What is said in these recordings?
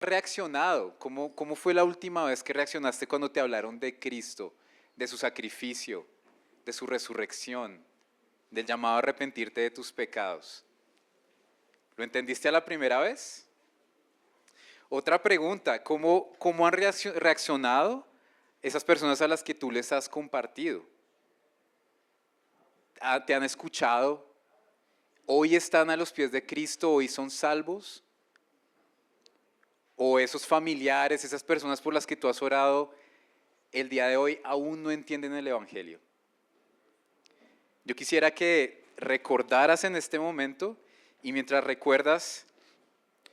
reaccionado? ¿Cómo fue la última vez que reaccionaste cuando te hablaron de Cristo, de su sacrificio, de su resurrección, del llamado a arrepentirte de tus pecados? ¿Lo entendiste a la primera vez? Otra pregunta, ¿cómo han reaccionado esas personas a las que tú les has compartido? ¿Te han escuchado? ¿Hoy están a los pies de Cristo? ¿Hoy son salvos? ¿O esos familiares, esas personas por las que tú has orado, el día de hoy aún no entienden el Evangelio? Yo quisiera que recordaras en este momento y mientras recuerdas,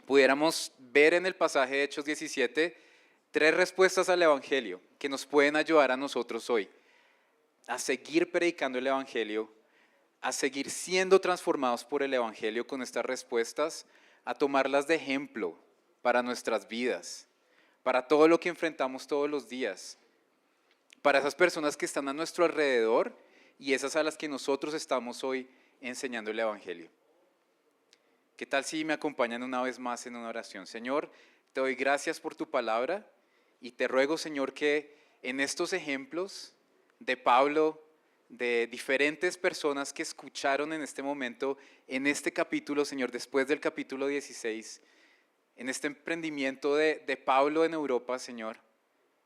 pudiéramos ver en el pasaje de Hechos 17 tres respuestas al Evangelio que nos pueden ayudar a nosotros hoy a seguir predicando el Evangelio, a seguir siendo transformados por el Evangelio con estas respuestas, a tomarlas de ejemplo para nuestras vidas, para todo lo que enfrentamos todos los días, para esas personas que están a nuestro alrededor y esas a las que nosotros estamos hoy enseñando el Evangelio. ¿Qué tal si me acompañan una vez más en una oración? Señor, te doy gracias por tu palabra y te ruego, Señor, que en estos ejemplos de Pablo, de diferentes personas que escucharon en este momento, en este capítulo, Señor, después del capítulo 16, en este emprendimiento de Pablo en Europa, Señor,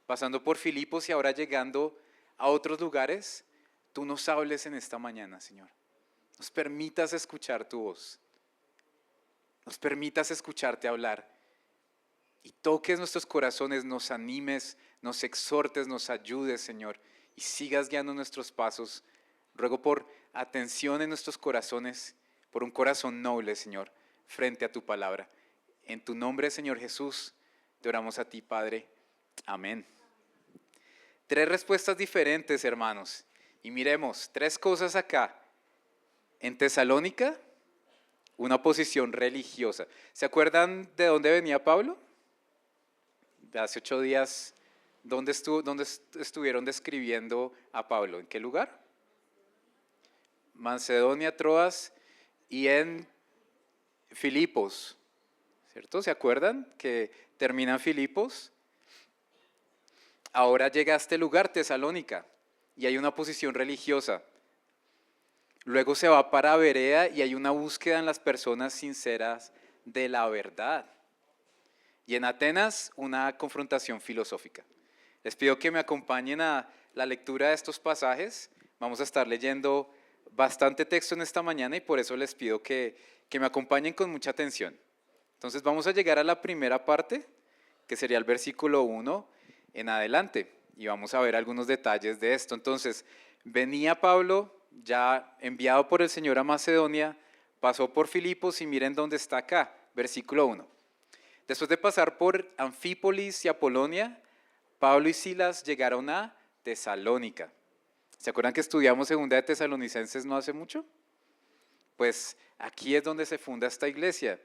pasando por Filipos y ahora llegando a otros lugares, tú nos hables en esta mañana, Señor. Nos permitas escuchar tu voz. Nos permitas escucharte hablar y toques nuestros corazones, nos animes, nos exhortes, nos ayudes, Señor, y sigas guiando nuestros pasos. Ruego por atención en nuestros corazones, por un corazón noble, Señor, frente a tu palabra. En tu nombre, Señor Jesús, te oramos a ti, Padre. Amén. Tres respuestas diferentes, hermanos. Y miremos, tres cosas acá. En Tesalónica, una posición religiosa. ¿Se acuerdan de dónde venía Pablo? Hace 8 días, ¿dónde estuvieron describiendo a Pablo? ¿En qué lugar? Macedonia, Troas y en Filipos, ¿cierto? ¿Se acuerdan que termina en Filipos? Ahora llega a este lugar, Tesalónica, y hay una posición religiosa. Luego se va para Berea y hay una búsqueda en las personas sinceras de la verdad. Y en Atenas, una confrontación filosófica. Les pido que me acompañen a la lectura de estos pasajes. Vamos a estar leyendo bastante texto en esta mañana y por eso les pido que me acompañen con mucha atención. Entonces vamos a llegar a la primera parte, que sería el versículo 1 en adelante. Y vamos a ver algunos detalles de esto. Entonces, venía Pablo, ya enviado por el Señor a Macedonia, pasó por Filipos y miren dónde está acá, versículo 1. Después de pasar por Anfípolis y Apolonia, Pablo y Silas llegaron a Tesalónica. ¿Se acuerdan que estudiamos segunda de Tesalonicenses no hace mucho? Pues aquí es donde se funda esta iglesia,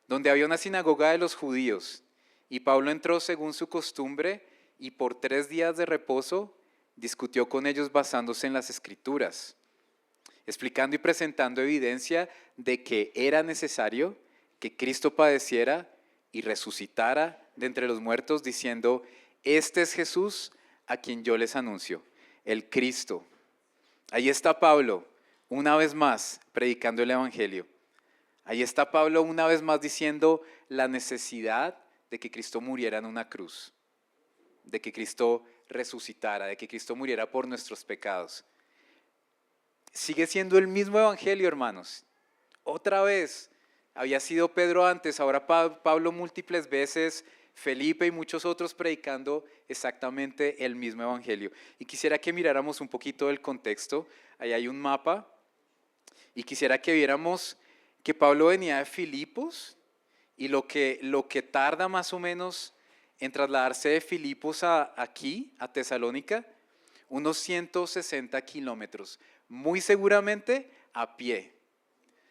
donde había una sinagoga de los judíos. Y Pablo entró según su costumbre y por 3 días de reposo discutió con ellos basándose en las Escrituras, explicando y presentando evidencia de que era necesario que Cristo padeciera y resucitara de entre los muertos, diciendo: este es Jesús a quien yo les anuncio, el Cristo. Ahí está Pablo, una vez más, predicando el Evangelio. Ahí está Pablo una vez más diciendo la necesidad de que Cristo muriera en una cruz, de que Cristo resucitara, de que Cristo muriera por nuestros pecados. Sigue siendo el mismo Evangelio, hermanos. Otra vez, había sido Pedro antes, ahora Pablo múltiples veces, Felipe y muchos otros predicando exactamente el mismo Evangelio. Y quisiera que miráramos un poquito del contexto. Ahí hay un mapa y quisiera que viéramos que Pablo venía de Filipos y lo que tarda más o menos en trasladarse de Filipos aquí, a Tesalónica, unos 160 kilómetros, muy seguramente a pie.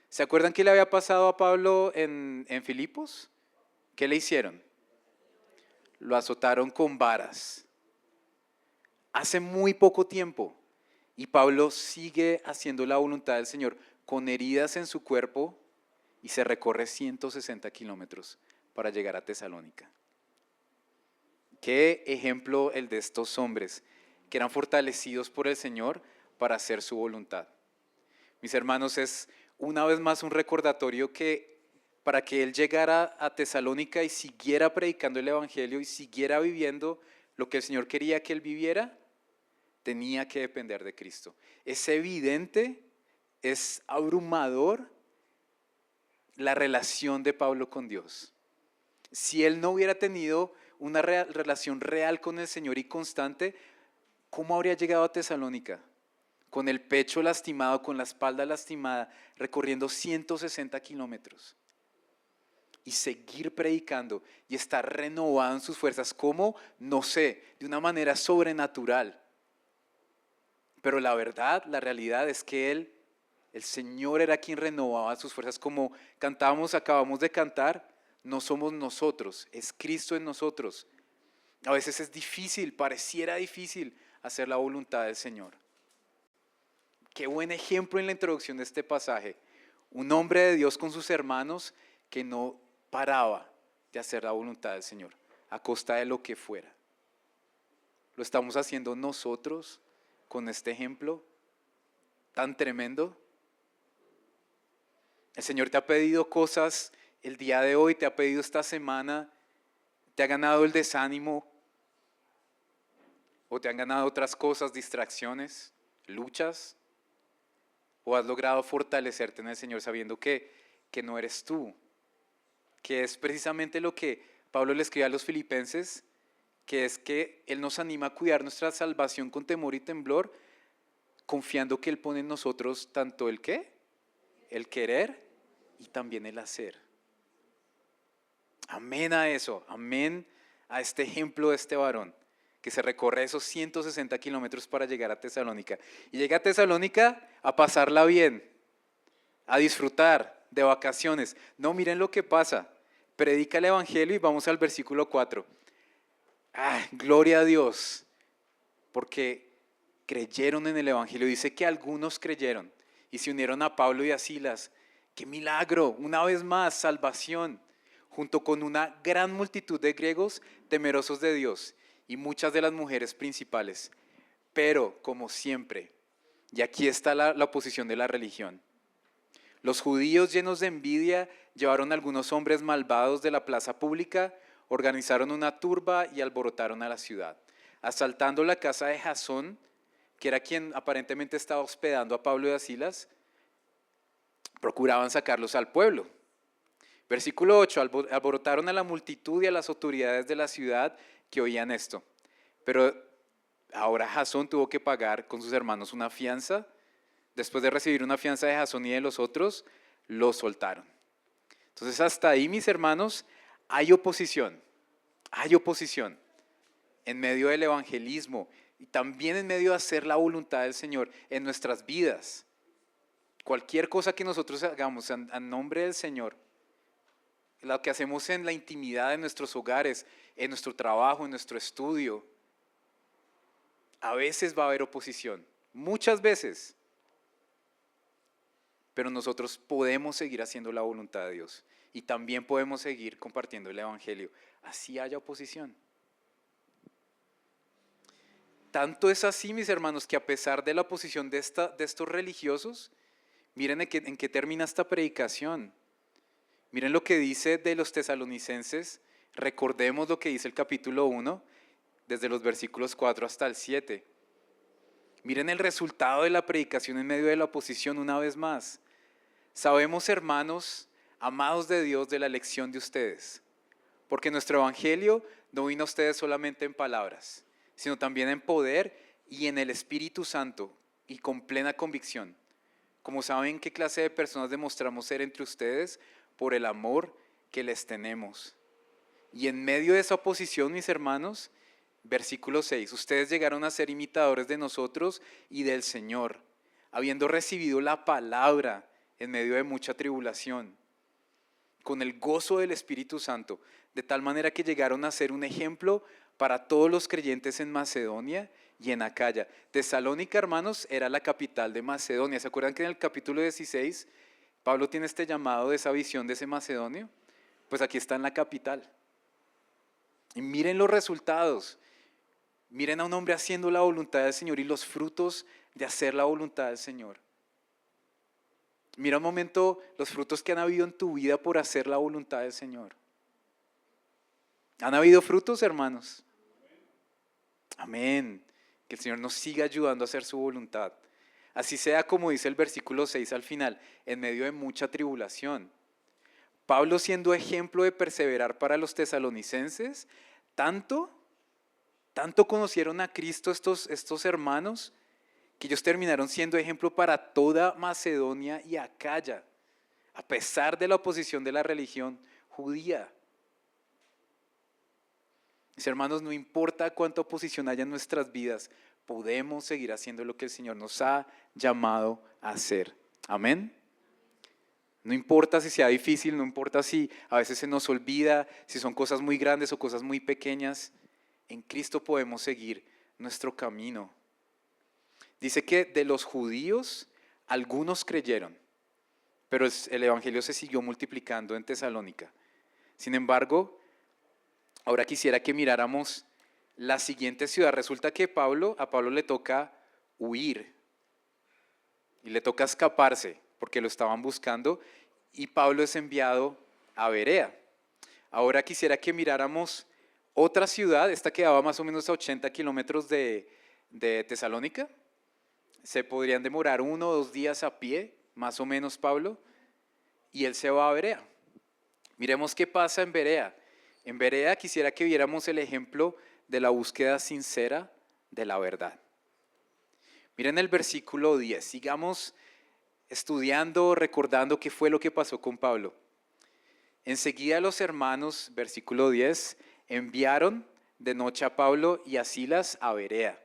¿Se acuerdan qué le había pasado a Pablo en Filipos? ¿Qué le hicieron? Lo azotaron con varas. Hace muy poco tiempo. Y Pablo sigue haciendo la voluntad del Señor con heridas en su cuerpo y se recorre 160 kilómetros para llegar a Tesalónica. Qué ejemplo el de estos hombres que eran fortalecidos por el Señor para hacer su voluntad. Mis hermanos, es una vez más un recordatorio que para que él llegara a Tesalónica y siguiera predicando el Evangelio y siguiera viviendo lo que el Señor quería que él viviera, tenía que depender de Cristo. Es evidente, es abrumador la relación de Pablo con Dios. Si él no hubiera tenido una relación real con el Señor y constante, ¿cómo habría llegado a Tesalónica? Con el pecho lastimado, con la espalda lastimada, recorriendo 160 kilómetros. Y seguir predicando y estar renovado en sus fuerzas. ¿Cómo? No sé, de una manera sobrenatural. Pero la verdad, la realidad es que el Señor era quien renovaba sus fuerzas. Como cantábamos, acabamos de cantar, no somos nosotros, es Cristo en nosotros. A veces es difícil, pareciera difícil hacer la voluntad del Señor. Qué buen ejemplo en la introducción de este pasaje. Un hombre de Dios con sus hermanos que no paraba de hacer la voluntad del Señor, a costa de lo que fuera. ¿Lo estamos haciendo nosotros con este ejemplo tan tremendo? El Señor te ha pedido cosas el día de hoy, te ha pedido esta semana, te ha ganado el desánimo o te han ganado otras cosas, distracciones, luchas, o has logrado fortalecerte en el Señor sabiendo que no eres tú, que es precisamente lo que Pablo le escribe a los filipenses, que es que Él nos anima a cuidar nuestra salvación con temor y temblor, confiando que Él pone en nosotros tanto el qué, el querer y también el hacer. Amén a eso, amén a este ejemplo de este varón que se recorre esos 160 kilómetros para llegar a Tesalónica. Y llega a Tesalónica a pasarla bien, a disfrutar de vacaciones. No, miren lo que pasa. Predica el Evangelio y vamos al versículo 4. Gloria a Dios, porque creyeron en el Evangelio. Dice que algunos creyeron y se unieron a Pablo y a Silas. ¡Qué milagro! Una vez más, salvación, junto con una gran multitud de griegos temerosos de Dios y muchas de las mujeres principales. Pero, como siempre, y aquí está la oposición de la religión, los judíos llenos de envidia llevaron a algunos hombres malvados de la plaza pública, organizaron una turba y alborotaron a la ciudad. Asaltando la casa de Jasón, que era quien aparentemente estaba hospedando a Pablo y a Silas, procuraban sacarlos al pueblo. Versículo 8, alborotaron a la multitud y a las autoridades de la ciudad que oían esto. Pero ahora Jasón tuvo que pagar con sus hermanos una fianza. Después de recibir una fianza de Jasón y de los otros, los soltaron. Entonces hasta ahí, mis hermanos, hay oposición en medio del evangelismo y también en medio de hacer la voluntad del Señor en nuestras vidas. Cualquier cosa que nosotros hagamos a nombre del Señor, lo que hacemos en la intimidad de nuestros hogares, en nuestro trabajo, en nuestro estudio, a veces va a haber oposición, muchas veces, pero nosotros podemos seguir haciendo la voluntad de Dios y también podemos seguir compartiendo el Evangelio, así haya oposición. Tanto es así, mis hermanos, que a pesar de la oposición de estos religiosos, miren en qué termina esta predicación. Miren lo que dice de los tesalonicenses, recordemos lo que dice el capítulo 1, desde los versículos 4 hasta el 7. Miren el resultado de la predicación en medio de la oposición una vez más. Sabemos, hermanos, amados de Dios, de la elección de ustedes, porque nuestro evangelio no vino a ustedes solamente en palabras, sino también en poder y en el Espíritu Santo y con plena convicción. Como saben qué clase de personas demostramos ser entre ustedes por el amor que les tenemos. Y en medio de esa oposición, mis hermanos, versículo 6, ustedes llegaron a ser imitadores de nosotros y del Señor, habiendo recibido la palabra en medio de mucha tribulación, con el gozo del Espíritu Santo, de tal manera que llegaron a ser un ejemplo para todos los creyentes en Macedonia y en Acaya. Tesalónica, hermanos, era la capital de Macedonia. ¿Se acuerdan que en el capítulo 16 Pablo tiene este llamado de esa visión de ese Macedonio? Pues aquí está en la capital. Y miren los resultados. Miren a un hombre haciendo la voluntad del Señor y los frutos de hacer la voluntad del Señor. Mira un momento los frutos que han habido en tu vida por hacer la voluntad del Señor. ¿Han habido frutos, hermanos? Amén. Que el Señor nos siga ayudando a hacer su voluntad. Así sea como dice el versículo 6 al final, en medio de mucha tribulación. Pablo siendo ejemplo de perseverar para los tesalonicenses, tanto conocieron a Cristo estos hermanos, que ellos terminaron siendo ejemplo para toda Macedonia y Acaya, a pesar de la oposición de la religión judía. Mis hermanos, no importa cuánta oposición haya en nuestras vidas, podemos seguir haciendo lo que el Señor nos ha llamado a hacer. Amén. No importa si sea difícil, no importa si a veces se nos olvida, si son cosas muy grandes o cosas muy pequeñas, en Cristo podemos seguir nuestro camino. Dice que de los judíos algunos creyeron, pero el evangelio se siguió multiplicando en Tesalónica. Sin embargo, ahora quisiera que miráramos la siguiente ciudad. Resulta que a Pablo le toca huir y le toca escaparse porque lo estaban buscando y Pablo es enviado a Berea. Ahora quisiera que miráramos otra ciudad, esta quedaba más o menos a 80 kilómetros de Tesalónica. Se podrían demorar 1 o 2 días a pie, más o menos Pablo, y él se va a Berea. Miremos qué pasa en Berea. En Berea quisiera que viéramos el ejemplo de la búsqueda sincera de la verdad. Miren el versículo 10, sigamos estudiando, recordando qué fue lo que pasó con Pablo. Enseguida los hermanos, versículo 10, enviaron de noche a Pablo y a Silas a Berea,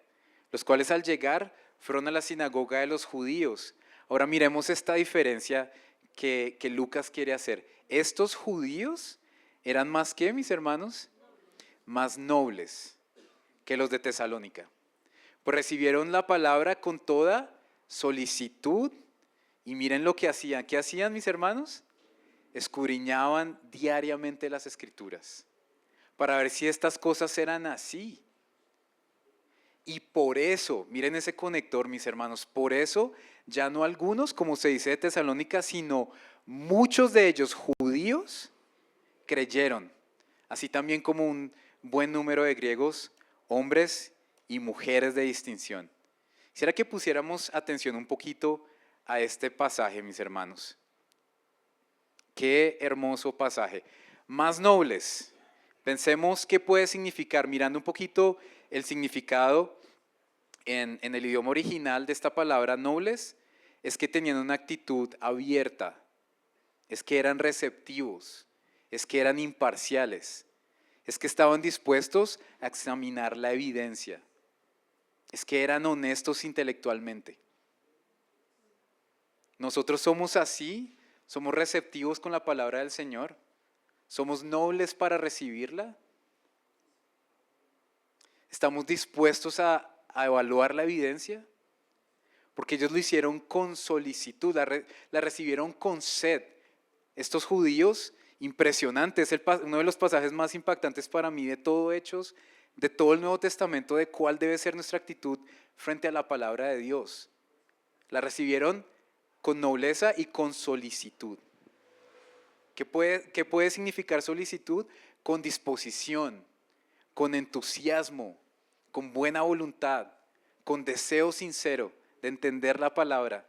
los cuales al llegar fueron a la sinagoga de los judíos. Ahora miremos esta diferencia que Lucas quiere hacer. Estos judíos eran más que, mis hermanos, más nobles que los de Tesalónica. Pues recibieron la palabra con toda solicitud y miren lo que hacían. ¿Qué hacían, mis hermanos? Escudriñaban diariamente las Escrituras para ver si estas cosas eran así. Y por eso, miren ese conector, mis hermanos, por eso ya no algunos, como se dice de Tesalónica, sino muchos de ellos judíos creyeron, así también como un buen número de griegos, hombres y mujeres de distinción. Quisiera que pusiéramos atención un poquito a este pasaje, mis hermanos. Qué hermoso pasaje. Más nobles. Pensemos qué puede significar, mirando un poquito el significado en el idioma original de esta palabra nobles, es que tenían una actitud abierta, es que eran receptivos, es que eran imparciales, es que estaban dispuestos a examinar la evidencia, es que eran honestos intelectualmente. Nosotros somos así, somos receptivos con la palabra del Señor, somos nobles para recibirla, estamos dispuestos a evaluar la evidencia, porque ellos lo hicieron con solicitud, la recibieron con sed. Estos judíos, impresionantes, uno de los pasajes más impactantes para mí de todo Hechos, de todo el Nuevo Testamento, de cuál debe ser nuestra actitud frente a la palabra de Dios. La recibieron con nobleza y con solicitud. ¿Qué puede significar solicitud? Con disposición, con entusiasmo, con buena voluntad, con deseo sincero de entender la palabra.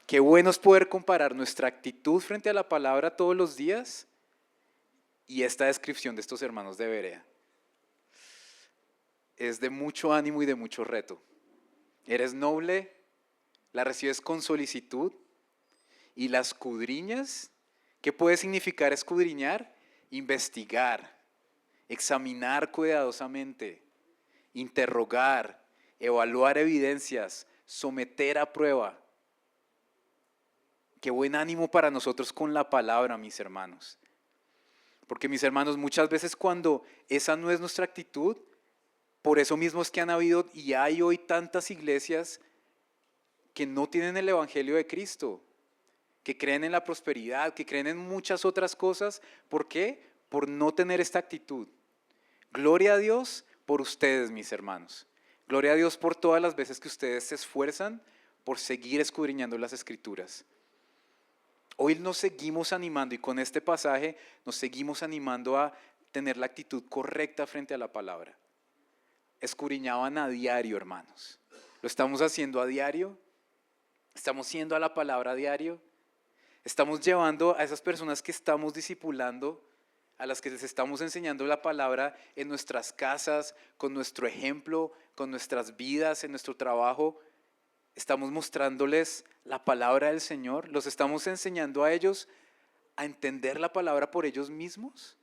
Qué bueno es poder comparar nuestra actitud frente a la palabra todos los días y esta descripción de estos hermanos de Berea. Es de mucho ánimo y de mucho reto. Eres noble, la recibes con solicitud y la escudriñas. ¿Qué puede significar escudriñar? Investigar, examinar cuidadosamente, interrogar, evaluar evidencias, someter a prueba. Qué buen ánimo para nosotros con la palabra, mis hermanos. Porque mis hermanos, muchas veces cuando esa no es nuestra actitud, por eso mismo es que han habido y hay hoy tantas iglesias que no tienen el evangelio de Cristo, que creen en la prosperidad, que creen en muchas otras cosas. ¿Por qué? por no tener esta actitud. Gloria a Dios por ustedes, mis hermanos. Gloria a Dios por todas las veces que ustedes se esfuerzan por seguir escudriñando las Escrituras. Hoy nos seguimos animando y con este pasaje nos seguimos animando a tener la actitud correcta frente a la palabra. Escudriñaban a diario, hermanos. ¿Lo estamos haciendo a diario? ¿Estamos yendo a la palabra a diario? ¿Estamos llevando a esas personas que estamos discipulando, a las que les estamos enseñando la palabra en nuestras casas, con nuestro ejemplo, con nuestras vidas, en nuestro trabajo? ¿Estamos mostrándoles la palabra del Señor? ¿Los estamos enseñando a ellos a entender la palabra por ellos mismos?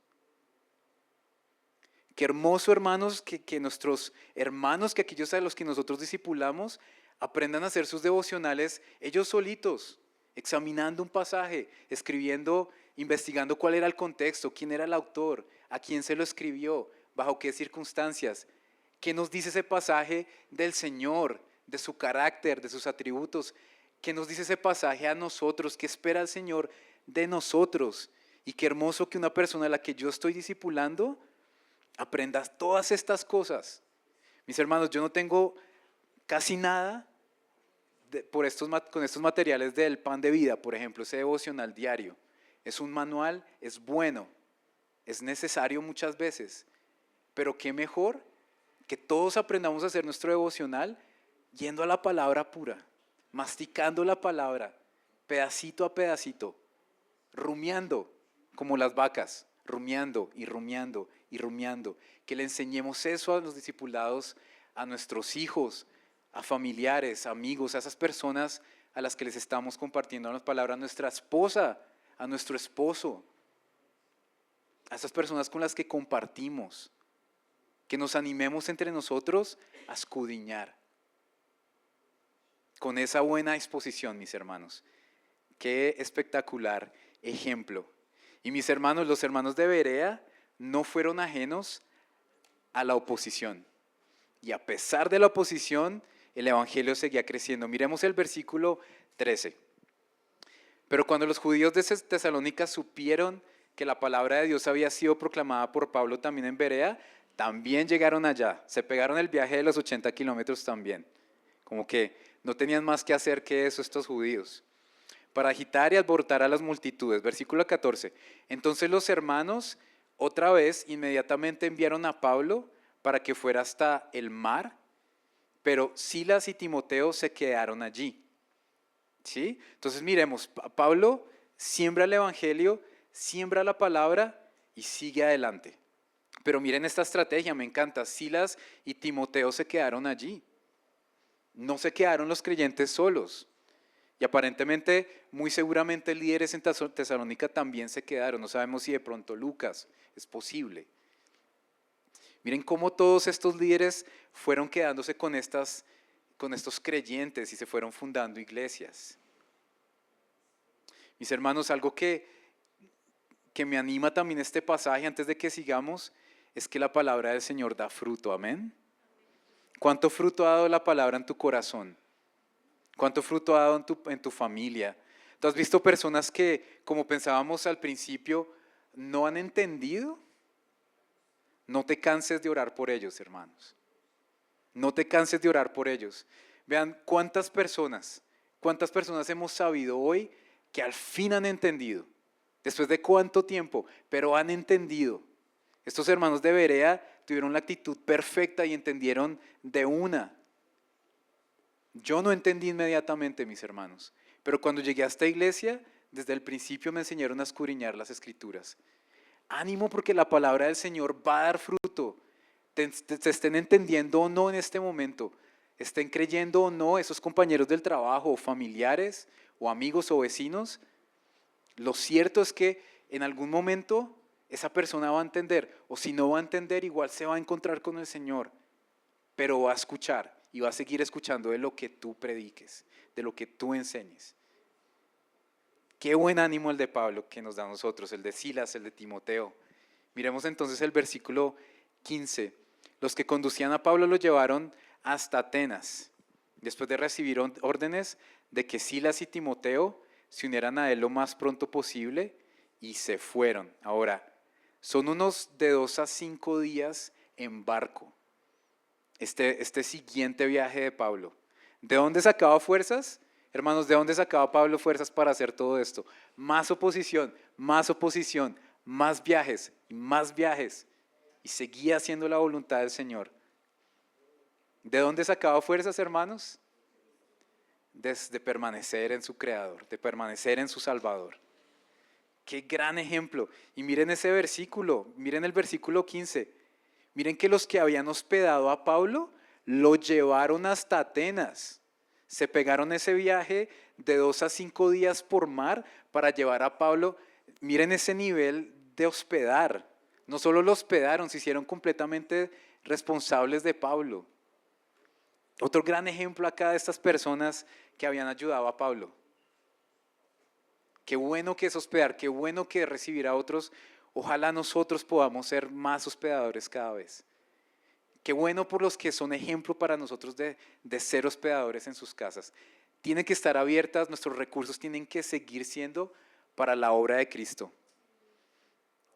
Qué hermoso, hermanos, que nuestros hermanos, que aquellos a los que nosotros discipulamos, aprendan a hacer sus devocionales ellos solitos, examinando un pasaje, escribiendo, investigando cuál era el contexto, quién era el autor, a quién se lo escribió, bajo qué circunstancias, qué nos dice ese pasaje del Señor, de su carácter, de sus atributos, qué nos dice ese pasaje a nosotros, qué espera el Señor de nosotros. Y qué hermoso que una persona a la que yo estoy discipulando aprenda todas estas cosas. Mis hermanos, yo no tengo casi nada con estos materiales del Pan de Vida, por ejemplo, ese devocional diario. Es un manual, es bueno, es necesario muchas veces, pero qué mejor que todos aprendamos a hacer nuestro devocional yendo a la palabra pura, masticando la palabra, pedacito a pedacito, rumiando como las vacas, rumiando y rumiando y rumiando. Que le enseñemos eso a los discipulados, a nuestros hijos, a familiares, amigos, a esas personas a las que les estamos compartiendo las palabras, a nuestra esposa, a nuestro esposo, a esas personas con las que compartimos, que nos animemos entre nosotros a escudriñar con esa buena disposición, mis hermanos. Qué espectacular ejemplo. Y mis hermanos, los hermanos de Berea no fueron ajenos a la oposición. Y a pesar de la oposición, el evangelio seguía creciendo. Miremos el versículo 13. Pero cuando los judíos de Tesalónica supieron que la palabra de Dios había sido proclamada por Pablo también en Berea, también llegaron allá. Se pegaron el viaje de los 80 kilómetros también. Como que no tenían más que hacer que eso estos judíos, para agitar y alborotar a las multitudes. Versículo 14. Entonces los hermanos otra vez inmediatamente enviaron a Pablo para que fuera hasta el mar, pero Silas y Timoteo se quedaron allí. ¿Sí? Entonces miremos, Pablo siembra el evangelio, siembra la palabra y sigue adelante. Pero miren esta estrategia, me encanta. Silas y Timoteo se quedaron allí. No se quedaron los creyentes solos. Y aparentemente, muy seguramente líderes en Tesalónica también se quedaron. No sabemos si de pronto Lucas, es posible. Miren cómo todos estos líderes fueron quedándose con estos creyentes y se fueron fundando iglesias. Mis hermanos, algo que me anima también este pasaje antes de que sigamos es que la palabra del Señor da fruto. Amén. ¿Cuánto fruto ha dado la palabra en tu corazón? ¿Cuánto fruto ha dado en tu familia? ¿Tú has visto personas que, como pensábamos al principio, no han entendido? No te canses de orar por ellos, hermanos. No te canses de orar por ellos. Vean cuántas personas hemos sabido hoy que al fin han entendido. Después de cuánto tiempo, pero han entendido. Estos hermanos de Berea tuvieron la actitud perfecta y entendieron de una. Yo no entendí inmediatamente, mis hermanos, pero cuando llegué a esta iglesia, desde el principio me enseñaron a escudriñar las Escrituras. Ánimo, porque la palabra del Señor va a dar fruto. Te estén entendiendo o no en este momento, estén creyendo o no esos compañeros del trabajo, o familiares, o amigos o vecinos, lo cierto es que en algún momento esa persona va a entender, o si no va a entender, igual se va a encontrar con el Señor, pero va a escuchar y va a seguir escuchando de lo que tú prediques, de lo que tú enseñes. Qué buen ánimo el de Pablo que nos da a nosotros, el de Silas, el de Timoteo. Miremos entonces el versículo 15. Los que conducían a Pablo lo llevaron hasta Atenas, después de recibir órdenes de que Silas y Timoteo se unieran a él lo más pronto posible, y se fueron. Ahora, Son unos de 2 a 5 días en barco. Este siguiente viaje de Pablo. ¿De dónde sacaba fuerzas? Hermanos, ¿de dónde sacaba Pablo fuerzas para hacer todo esto? Más oposición, más oposición, más viajes y más viajes. Y seguía haciendo la voluntad del Señor. ¿De dónde sacaba fuerzas, hermanos? De permanecer en su Creador, de permanecer en su Salvador. Qué gran ejemplo. Y miren ese versículo, miren el versículo 15. Miren que los que habían hospedado a Pablo lo llevaron hasta Atenas. Se pegaron ese viaje de 2 a 5 días por mar para llevar a Pablo. Miren ese nivel de hospedar. No solo lo hospedaron, se hicieron completamente responsables de Pablo. Otro gran ejemplo acá de estas personas que habían ayudado a Pablo. Qué bueno que es hospedar, qué bueno que es recibir a otros. Ojalá nosotros podamos ser más hospedadores cada vez. Qué bueno por los que son ejemplo para nosotros de ser hospedadores en sus casas. Tienen que estar abiertas, nuestros recursos tienen que seguir siendo para la obra de Cristo.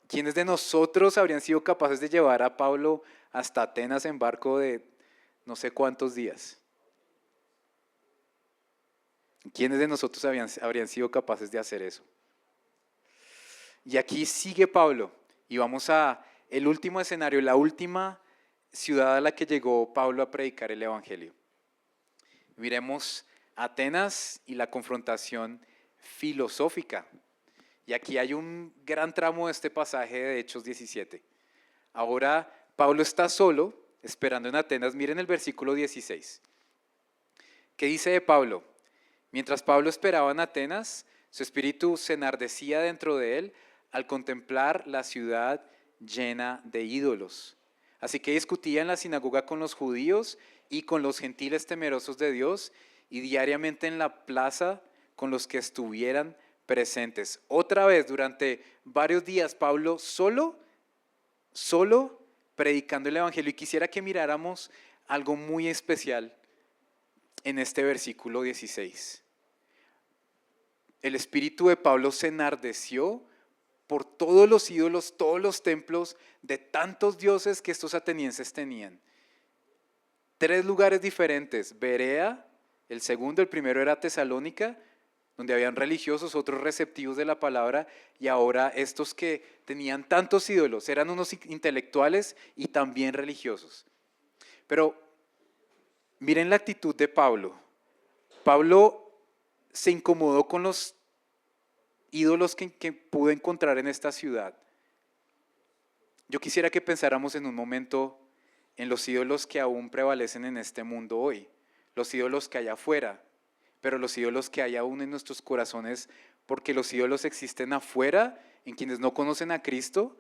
¿Quiénes de nosotros habrían sido capaces de llevar a Pablo hasta Atenas en barco de no sé cuántos días? ¿Quiénes de nosotros habrían sido capaces de hacer eso? Y aquí sigue Pablo y vamos a el último escenario, la última ciudad a la que llegó Pablo a predicar el Evangelio. Miremos Atenas y la confrontación filosófica. Y aquí hay un gran tramo de este pasaje de Hechos 17. Ahora Pablo está solo, esperando en Atenas. Miren el versículo 16. ¿Qué dice de Pablo? Mientras Pablo esperaba en Atenas, su espíritu se enardecía dentro de él al contemplar la ciudad llena de ídolos. Así que discutía en la sinagoga con los judíos y con los gentiles temerosos de Dios y diariamente en la plaza con los que estuvieran presentes. Otra vez, durante varios días, Pablo solo predicando el Evangelio. Y quisiera que miráramos algo muy especial en este versículo 16. El espíritu de Pablo se enardeció por todos los ídolos, todos los templos de tantos dioses que estos atenienses tenían. 3 lugares diferentes: Berea, el segundo, el primero era Tesalónica, donde habían religiosos, otros receptivos de la palabra, y ahora estos que tenían tantos ídolos, eran unos intelectuales y también religiosos. Pero miren la actitud de Pablo. Pablo se incomodó con los ídolos que pudo encontrar en esta ciudad. Yo quisiera que pensáramos en un momento en los ídolos que aún prevalecen en este mundo hoy, los ídolos que hay afuera, pero los ídolos que hay aún en nuestros corazones, porque los ídolos existen afuera, en quienes no conocen a Cristo,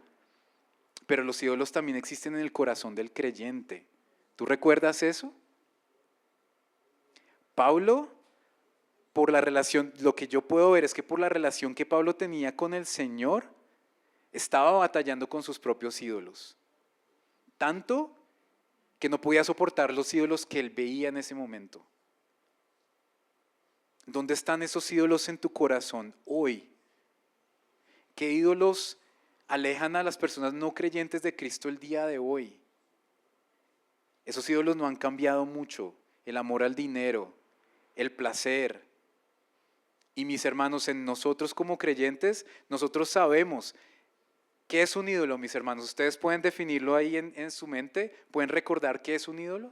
pero los ídolos también existen en el corazón del creyente. ¿Tú recuerdas eso? Pablo, por la relación, lo que yo puedo ver es que por la relación que Pablo tenía con el Señor, estaba batallando con sus propios ídolos. Tanto que no podía soportar los ídolos que él veía en ese momento. ¿Dónde están esos ídolos en tu corazón hoy? ¿Qué ídolos alejan a las personas no creyentes de Cristo el día de hoy? Esos ídolos no han cambiado mucho. El amor al dinero, el placer. Y mis hermanos, en nosotros como creyentes, nosotros sabemos qué es un ídolo, mis hermanos. ¿Ustedes pueden definirlo ahí en su mente? ¿Pueden recordar qué es un ídolo?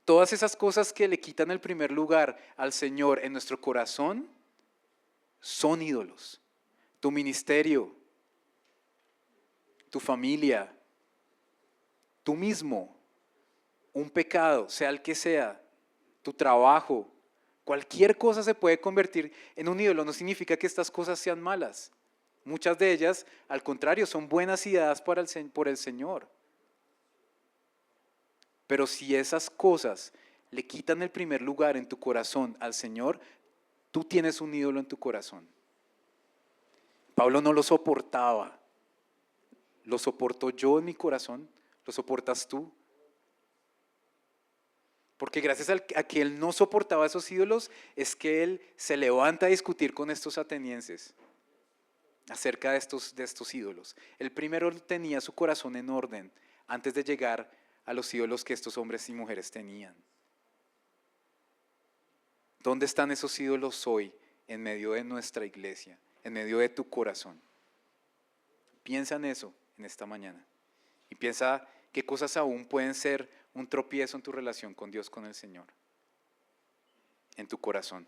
Todas esas cosas que le quitan el primer lugar al Señor en nuestro corazón son ídolos. Tu ministerio, tu familia, tú mismo, un pecado, sea el que sea, tu trabajo, cualquier cosa se puede convertir en un ídolo. No significa que estas cosas sean malas. Muchas de ellas, al contrario, son buenas ideas por el Señor. Pero si esas cosas le quitan el primer lugar en tu corazón al Señor, tú tienes un ídolo en tu corazón. Pablo no lo soportaba. ¿Lo soporto yo en mi corazón? ¿Lo soportas tú? Porque gracias a que él no soportaba esos ídolos, es que él se levanta a discutir con estos atenienses. acerca de estos ídolos. El primero tenía su corazón en orden antes de llegar a los ídolos que estos hombres y mujeres tenían. ¿Dónde están esos ídolos hoy en medio de nuestra iglesia, en medio de tu corazón? Piensa en eso en esta mañana y piensa qué cosas aún pueden ser un tropiezo en tu relación con Dios, con el Señor, en tu corazón.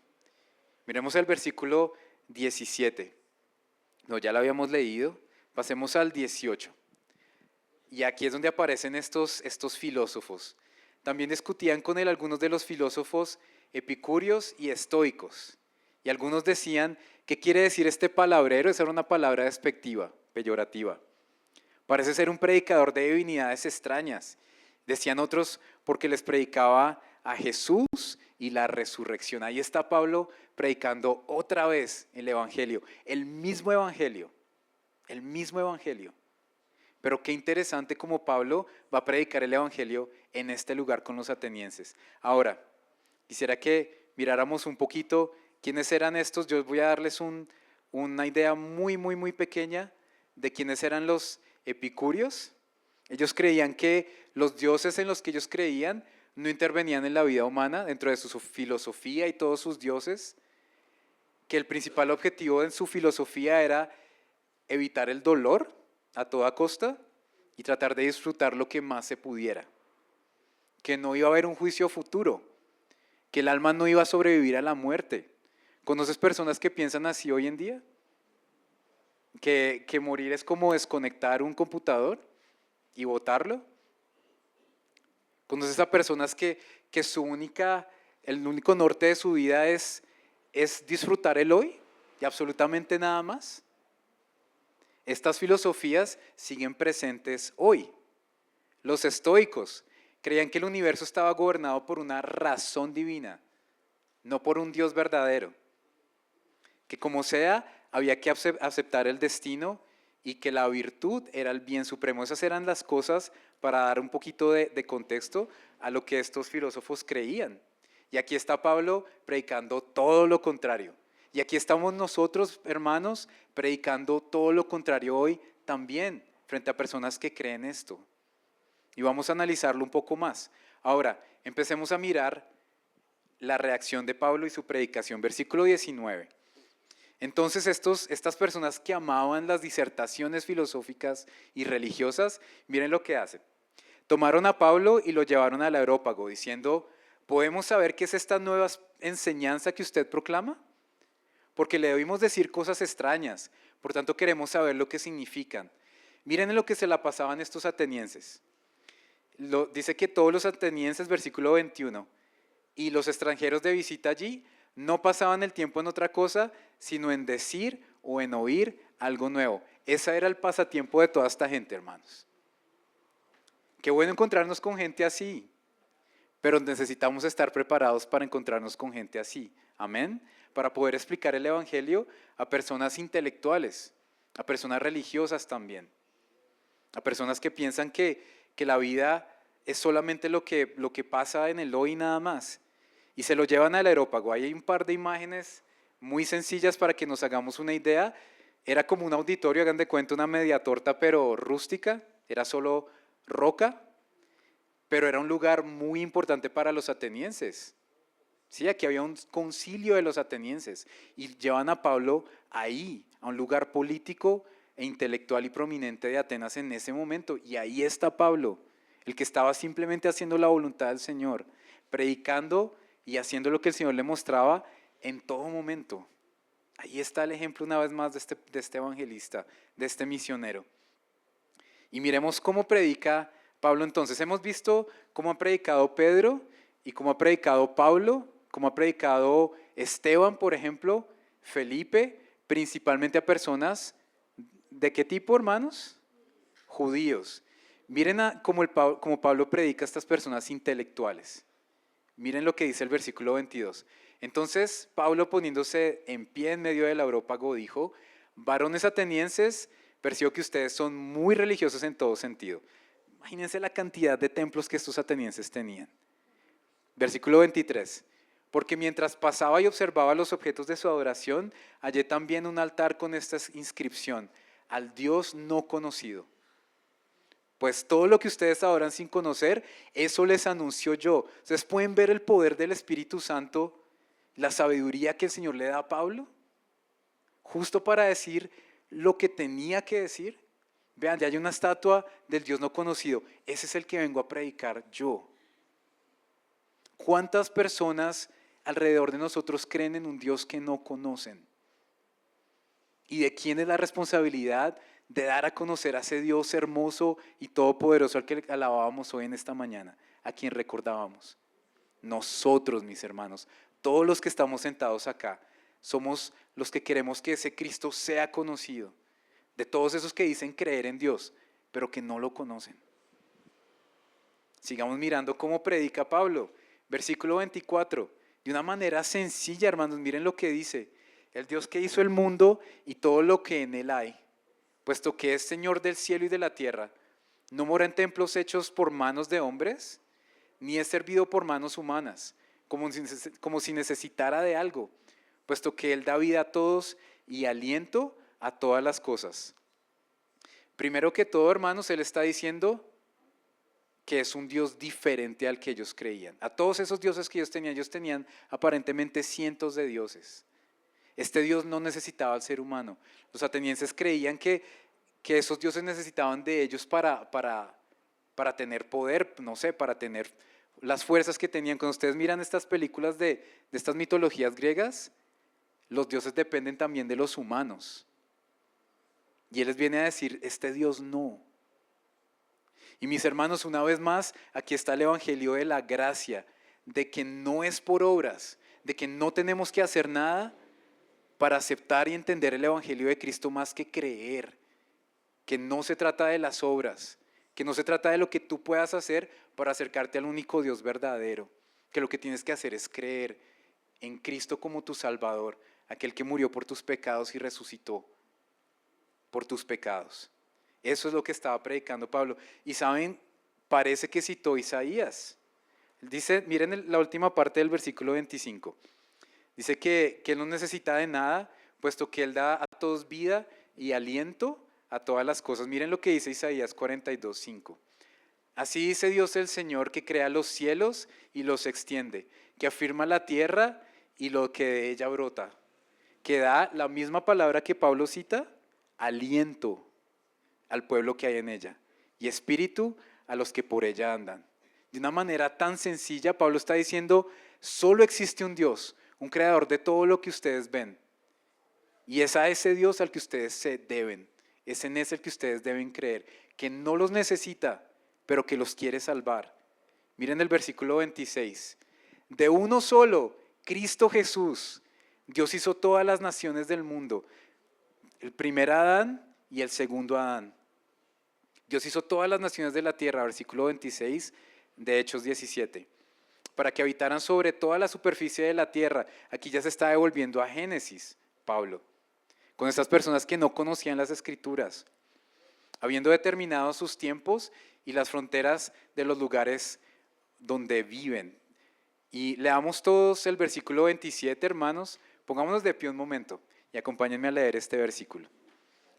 Miremos el versículo 17. No, ya lo habíamos leído. Pasemos al 18. Y aquí es donde aparecen estos filósofos. También discutían con él algunos de los filósofos epicúreos y estoicos. Y algunos decían, ¿qué quiere decir este palabrero? Esa era una palabra despectiva, peyorativa. Parece ser un predicador de divinidades extrañas. Decían otros porque les predicaba a Jesús y la resurrección. Ahí está Pablo predicando otra vez el evangelio, el mismo evangelio. Pero qué interesante como Pablo va a predicar el evangelio en este lugar con los atenienses. Ahora, quisiera que miráramos un poquito quiénes eran estos. Yo voy a darles una idea muy pequeña de quiénes eran los epicúreos. Ellos creían que los dioses en los que ellos creían no intervenían en la vida humana dentro de su filosofía y todos sus dioses, que el principal objetivo en su filosofía era evitar el dolor a toda costa y tratar de disfrutar lo que más se pudiera, que no iba a haber un juicio futuro, que el alma no iba a sobrevivir a la muerte. ¿Conoces personas que piensan así hoy en día? Que morir es como desconectar un computador y botarlo. ¿Conoces a personas que el único norte de su vida es disfrutar el hoy y absolutamente nada más? Estas filosofías siguen presentes hoy. Los estoicos creían que el universo estaba gobernado por una razón divina, no por un Dios verdadero. Que como sea, había que aceptar el destino y que la virtud era el bien supremo. Esas eran las cosas para dar un poquito de contexto a lo que estos filósofos creían. Y aquí está Pablo predicando todo lo contrario. Y aquí estamos nosotros, hermanos, predicando todo lo contrario hoy también frente a personas que creen esto. Y vamos a analizarlo un poco más. Ahora, empecemos a mirar la reacción de Pablo y su predicación. Versículo 19. Entonces estas personas que amaban las disertaciones filosóficas y religiosas, miren lo que hacen. Tomaron a Pablo y lo llevaron al Areópago diciendo, ¿podemos saber qué es esta nueva enseñanza que usted proclama? Porque le oímos decir cosas extrañas, por tanto queremos saber lo que significan. Miren en lo que se la pasaban estos atenienses. Dice que todos los atenienses, versículo 21, y los extranjeros de visita allí no pasaban el tiempo en otra cosa, sino en decir o en oír algo nuevo. Ese era el pasatiempo de toda esta gente, hermanos. Qué bueno encontrarnos con gente así, pero necesitamos estar preparados para encontrarnos con gente así. Amén. Para poder explicar el evangelio a personas intelectuales, a personas religiosas también, a personas que piensan que la vida es solamente lo que pasa en el hoy y nada más. Y se lo llevan al Areópago. Ahí hay un par de imágenes muy sencillas para que nos hagamos una idea. Era como un auditorio, hagan de cuenta una media torta pero rústica, era solo roca, pero era un lugar muy importante para los atenienses. Sí, aquí había un concilio de los atenienses y llevan a Pablo ahí, a un lugar político e intelectual y prominente de Atenas en ese momento. Y ahí está Pablo, el que estaba simplemente haciendo la voluntad del Señor, predicando y haciendo lo que el Señor le mostraba en todo momento. Ahí está el ejemplo una vez más de este evangelista, de este misionero. Y miremos cómo predica Pablo entonces. Hemos visto cómo ha predicado Pedro y cómo ha predicado Pablo, cómo ha predicado Esteban, por ejemplo, Felipe, principalmente a personas, ¿de qué tipo, hermanos? Judíos. Miren cómo Pablo predica a estas personas intelectuales. Miren lo que dice el versículo 22. Entonces Pablo, poniéndose en pie en medio del Areópago, dijo, varones atenienses, percibo que ustedes son muy religiosos en todo sentido. Imagínense la cantidad de templos que estos atenienses tenían. Versículo 23. porque mientras pasaba y observaba los objetos de su adoración, hallé también un altar con esta inscripción: al Dios no conocido. Pues todo lo que ustedes adoran sin conocer, eso les anuncio yo. Ustedes pueden ver el poder del Espíritu Santo, la sabiduría que el Señor le da a Pablo, justo para decir lo que tenía que decir. Vean, ya hay una estatua del Dios no conocido. Ese es el que vengo a predicar yo. ¿Cuántas personas alrededor de nosotros creen en un Dios que no conocen? ¿Y de quién es la responsabilidad de dar a conocer a ese Dios hermoso y todopoderoso al que alabábamos hoy en esta mañana, a quien recordábamos? Nosotros, mis hermanos, todos los que estamos sentados acá, somos los que queremos que ese Cristo sea conocido. De todos esos que dicen creer en Dios, pero que no lo conocen. Sigamos mirando cómo predica Pablo. Versículo 24, de una manera sencilla, hermanos, miren lo que dice: el Dios que hizo el mundo y todo lo que en él hay, puesto que es Señor del cielo y de la tierra, no mora en templos hechos por manos de hombres, ni es servido por manos humanas, como si necesitara de algo, puesto que él da vida a todos y aliento a todas las cosas. Primero que todo, hermanos, él está diciendo que es un Dios diferente al que ellos creían. A todos esos dioses que ellos tenían aparentemente cientos de dioses. Este Dios no necesitaba al ser humano. Los atenienses creían que esos dioses necesitaban de ellos para tener poder, no sé, para tener las fuerzas que tenían. Cuando ustedes miran estas películas de estas mitologías griegas, los dioses dependen también de los humanos. Y él les viene a decir: este Dios no. Y mis hermanos, una vez más, aquí está el evangelio de la gracia, de que no es por obras, de que no tenemos que hacer nada para aceptar y entender el evangelio de Cristo más que creer, que no se trata de las obras, que no se trata de lo que tú puedas hacer para acercarte al único Dios verdadero, que lo que tienes que hacer es creer en Cristo como tu Salvador, aquel que murió por tus pecados y resucitó por tus pecados. Eso es lo que estaba predicando Pablo. Y saben, parece que citó Isaías. Dice, miren la última parte del versículo 25. Dice que él no necesita de nada, puesto que él da a todos vida y aliento a todas las cosas. Miren lo que dice Isaías 42:5. Así dice Dios el Señor, que crea los cielos y los extiende, que afirma la tierra y lo que de ella brota, que da la misma palabra que Pablo cita: aliento al pueblo que hay en ella y espíritu a los que por ella andan. De una manera tan sencilla, Pablo está diciendo: solo existe un Dios, un creador de todo lo que ustedes ven, y es a ese Dios al que ustedes se deben, es en ese el que ustedes deben creer, que no los necesita, pero que los quiere salvar. Miren el versículo 26. De uno solo, Cristo Jesús, Dios hizo todas las naciones del mundo, el primer Adán y el segundo Adán. Dios hizo todas las naciones de la tierra, versículo 26 de Hechos 17, para que habitaran sobre toda la superficie de la tierra. Aquí ya se está devolviendo a Génesis, Pablo, con estas personas que no conocían las Escrituras, habiendo determinado sus tiempos y las fronteras de los lugares donde viven. Y leamos todos el versículo 27, hermanos. Pongámonos de pie un momento y acompáñenme a leer este versículo,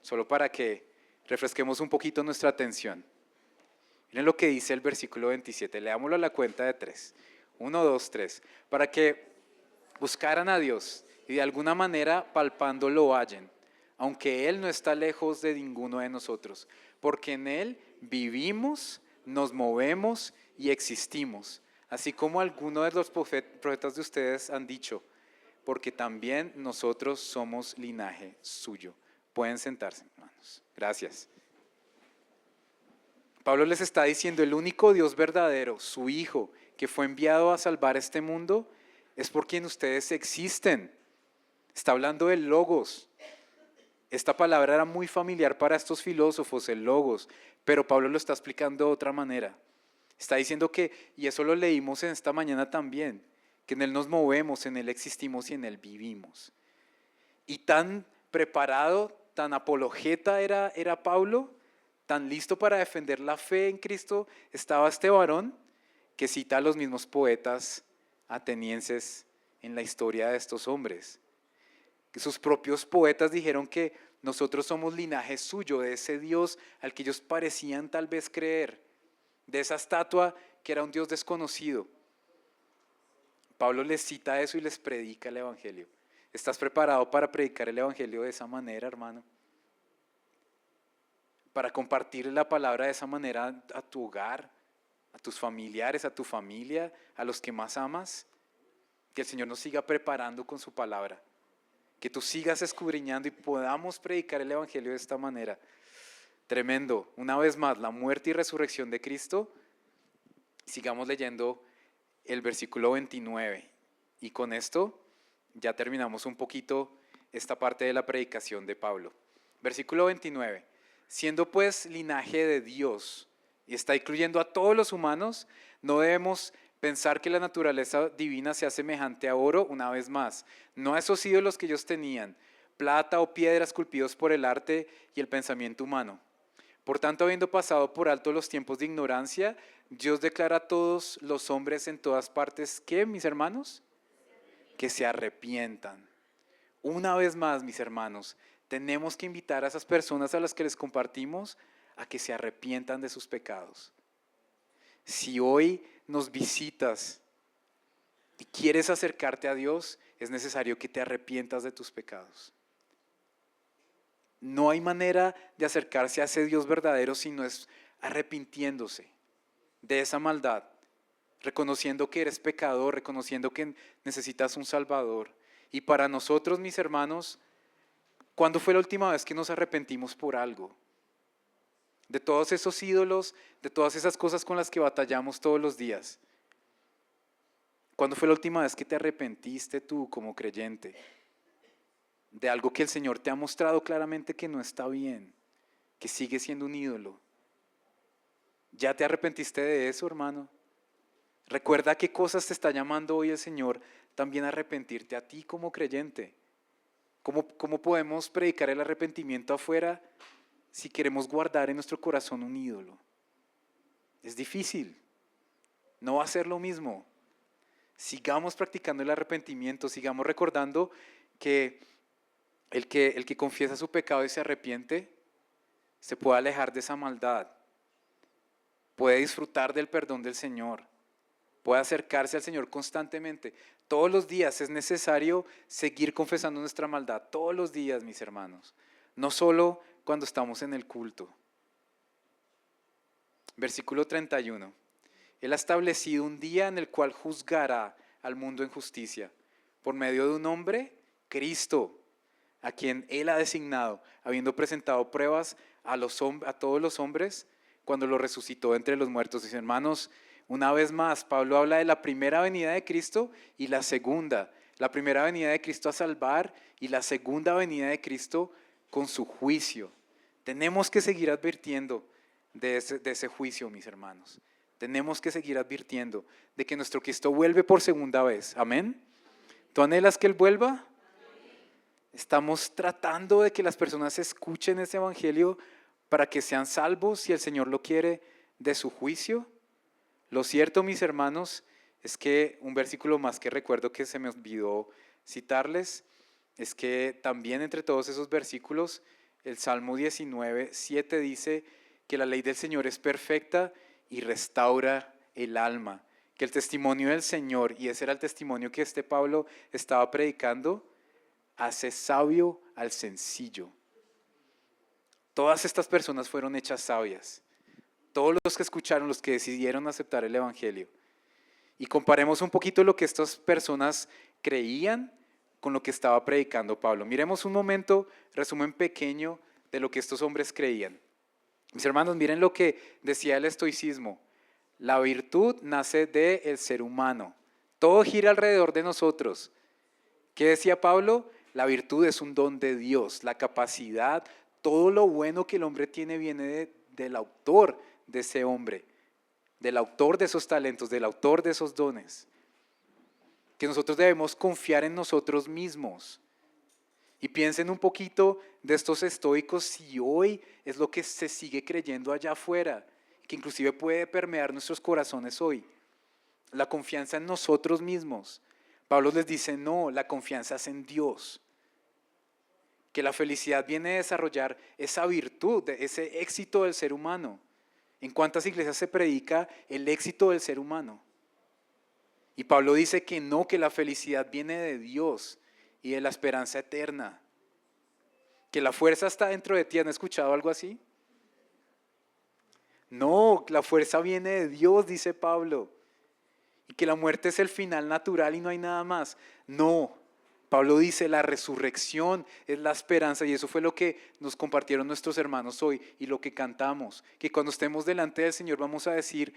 solo para que refresquemos un poquito nuestra atención. Miren lo que dice el versículo 27, leámoslo a la cuenta de 3. 1, 2, 3. Para que buscaran a Dios y de alguna manera palpando lo hallen, aunque Él no está lejos de ninguno de nosotros, porque en Él vivimos, nos movemos y existimos, así como algunos de los profetas de ustedes han dicho, porque también nosotros somos linaje suyo. Pueden sentarse, hermanos. Gracias. Pablo les está diciendo: el único Dios verdadero, su Hijo, que fue enviado a salvar este mundo, es por quien ustedes existen. Está hablando del Logos. Esta palabra era muy familiar para estos filósofos, el Logos, pero Pablo lo está explicando de otra manera. Está diciendo que, y eso lo leímos en esta mañana también, que en Él nos movemos, en Él existimos y en Él vivimos. Y tan preparado, tan apologeta era Pablo, tan listo para defender la fe en Cristo estaba este varón, que cita a los mismos poetas atenienses en la historia de estos hombres. Que sus propios poetas dijeron que nosotros somos linaje suyo, de ese Dios al que ellos parecían tal vez creer, de esa estatua que era un Dios desconocido. Pablo les cita eso y les predica el Evangelio. ¿Estás preparado para predicar el Evangelio de esa manera, hermano? Para compartir la palabra de esa manera a tu hogar, a tus familiares, a tu familia, a los que más amas. Que el Señor nos siga preparando con su palabra. Que tú sigas escudriñando y podamos predicar el Evangelio de esta manera. Tremendo. Una vez más, la muerte y resurrección de Cristo. Sigamos leyendo el versículo 29. Y con esto ya terminamos un poquito esta parte de la predicación de Pablo. Versículo 29. Siendo pues linaje de Dios, y está incluyendo a todos los humanos, no debemos pensar que la naturaleza divina sea semejante a oro una vez más, no a esos ídolos que ellos tenían, plata o piedras esculpidos por el arte y el pensamiento humano. Por tanto, habiendo pasado por alto los tiempos de ignorancia, Dios declara a todos los hombres en todas partes, ¿qué, mis hermanos? Que se arrepientan. Una vez más, mis hermanos, tenemos que invitar a esas personas a las que les compartimos a que se arrepientan de sus pecados. Si hoy nos visitas y quieres acercarte a Dios, es necesario que te arrepientas de tus pecados. No hay manera de acercarse a ese Dios verdadero si no es arrepintiéndose de esa maldad, reconociendo que eres pecador, reconociendo que necesitas un Salvador. Y para nosotros, mis hermanos, ¿cuándo fue la última vez que nos arrepentimos por algo? De todos esos ídolos, de todas esas cosas con las que batallamos todos los días. ¿Cuándo fue la última vez que te arrepentiste tú como creyente? De algo que el Señor te ha mostrado claramente que no está bien, que sigue siendo un ídolo. ¿Ya te arrepentiste de eso, hermano? Recuerda qué cosas te está llamando hoy el Señor también a arrepentirte a ti como creyente. ¿Cómo podemos predicar el arrepentimiento afuera si queremos guardar en nuestro corazón un ídolo? Es difícil, no va a ser lo mismo. Sigamos practicando el arrepentimiento, sigamos recordando que el que confiesa su pecado y se arrepiente, se puede alejar de esa maldad, puede disfrutar del perdón del Señor, puede acercarse al Señor constantemente. Todos los días es necesario seguir confesando nuestra maldad, todos los días, mis hermanos, no solo cuando estamos en el culto. Versículo 31. Él ha establecido un día en el cual juzgará al mundo en justicia, por medio de un hombre, Cristo, a quien Él ha designado, habiendo presentado pruebas a todos los hombres, cuando lo resucitó entre los muertos. Dice, hermanos, una vez más, Pablo habla de la primera venida de Cristo y la segunda. La primera venida de Cristo a salvar y la segunda venida de Cristo con su juicio. Tenemos que seguir advirtiendo de ese juicio, mis hermanos. Tenemos que seguir advirtiendo de que nuestro Cristo vuelve por segunda vez. Amén. ¿Tú anhelas que Él vuelva? Estamos tratando de que las personas escuchen ese evangelio para que sean salvos, si el Señor lo quiere, de su juicio. Lo cierto, mis hermanos, es que un versículo más que recuerdo que se me olvidó citarles, es que también entre todos esos versículos, el Salmo 19, 7 dice que la ley del Señor es perfecta y restaura el alma. Que el testimonio del Señor, y ese era el testimonio que Pablo estaba predicando, hace sabio al sencillo. Todas estas personas fueron hechas sabias. Todos los que escucharon, los que decidieron aceptar el evangelio. Y comparemos un poquito lo que estas personas creían con lo que estaba predicando Pablo. Miremos un momento, resumen pequeño de lo que estos hombres creían. Mis hermanos, miren lo que decía el estoicismo. La virtud nace del ser humano. Todo gira alrededor de nosotros. ¿Qué decía Pablo? La virtud es un don de Dios, la capacidad, todo lo bueno que el hombre tiene viene del autor de ese hombre, del autor de esos talentos, del autor de esos dones. Que nosotros debemos confiar en nosotros mismos. Y piensen un poquito de estos estoicos si hoy es lo que se sigue creyendo allá afuera, que inclusive puede permear nuestros corazones hoy. La confianza en nosotros mismos. Pablo les dice, no, la confianza es en Dios. Que la felicidad viene de desarrollar esa virtud, de ese éxito del ser humano. ¿En cuántas iglesias se predica el éxito del ser humano? Y Pablo dice que no, que la felicidad viene de Dios y de la esperanza eterna. Que la fuerza está dentro de ti. ¿Han escuchado algo así? No, la fuerza viene de Dios, dice Pablo. Y que la muerte es el final natural y no hay nada más. No, Pablo dice la resurrección es la esperanza y eso fue lo que nos compartieron nuestros hermanos hoy y lo que cantamos. Que cuando estemos delante del Señor vamos a decir,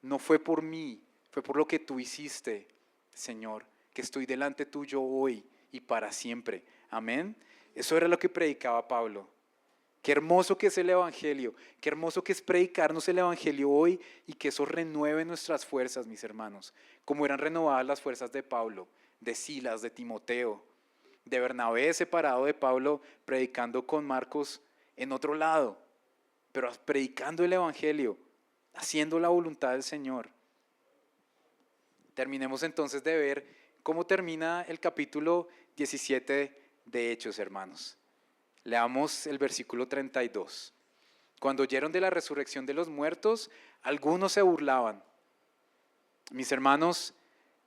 no fue por mí, fue por lo que tú hiciste, Señor, que estoy delante tuyo hoy y para siempre. Amén. Eso era lo que predicaba Pablo. Qué hermoso que es el Evangelio, qué hermoso que es predicarnos el Evangelio hoy y que eso renueve nuestras fuerzas, mis hermanos, como eran renovadas las fuerzas de Pablo, de Silas, de Timoteo, de Bernabé separado de Pablo, predicando con Marcos en otro lado, pero predicando el Evangelio, haciendo la voluntad del Señor. Terminemos entonces de ver cómo termina el capítulo 17 de Hechos, hermanos. Leamos el versículo 32. Cuando oyeron de la resurrección de los muertos, algunos se burlaban. Mis hermanos,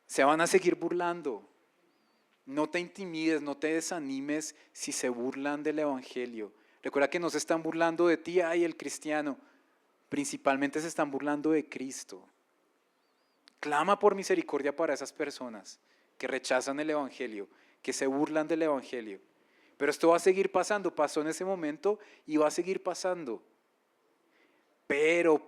se van a seguir burlando. No te intimides, no te desanimes si se burlan del Evangelio. Recuerda que no se están burlando de ti, ay, el cristiano. Principalmente se están burlando de Cristo. Clama por misericordia para esas personas que rechazan el Evangelio, que se burlan del Evangelio. Pero esto va a seguir pasando, pasó en ese momento y va a seguir pasando. Pero